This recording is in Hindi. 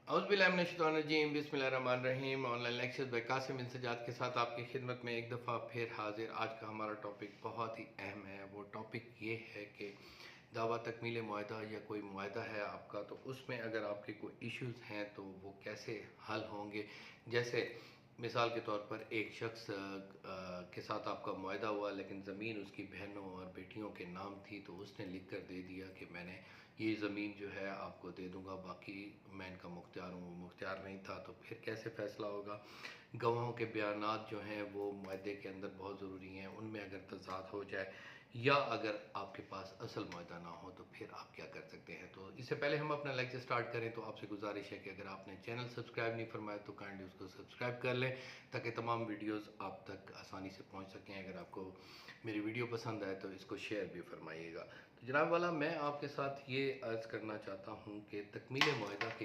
औज़ुबिल्लाहिमिनश्शैतानिर्रजीम बिस्मिल्लाहिर्रहमानिर्रहीम। ऑनलाइन लेक्चर्स बाय कासिम बिन सज्जाद के साथ आपकी खिदमत में एक दफ़ा फिर हाजिर। आज का हमारा टॉपिक बहुत ही अहम है। वो टॉपिक ये है कि दावा तकमील मुआहदा या कोई मुआहदा है आपका, तो उसमें अगर आपके कोई इश्यूज़ हैं तो वो कैसे हल होंगे। जैसे मिसाल के तौर पर एक शख्स के साथ आपका मुआहदा हुआ, लेकिन ज़मीन उसकी बहनों और बेटियों के नाम थी, तो उसने लिख कर दे दिया कि मैंने ये ज़मीन जो है आपको दे दूँगा, बाकी मैं इनका मुख्तियार हूँ। वो मुख्तियार नहीं था, तो फिर कैसे फ़ैसला होगा। गवाहों के बयानात जो हैं वो मुआहदे के अंदर बहुत ज़रूरी हैं, उनमें अगर तज़ाद हो जाए या अगर आपके पास असल मुआहदा ना हो तो फिर आप क्या कर सकते हैं। तो इससे पहले हम अपना लेक्चर स्टार्ट करें तो आपसे गुजारिश है कि अगर आपने चैनल सब्सक्राइब नहीं फरमाया तो काइंडली उसको सब्सक्राइब कर लें, ताकि तमाम वीडियोस आप तक आसानी से पहुंच सकें। अगर आपको मेरी वीडियो पसंद आए तो इसको शेयर भी फरमाइएगा। तो जनाब वाला, मैं आपके साथ ये अर्ज़ करना चाहता हूँ कि तकमील मुआहदा के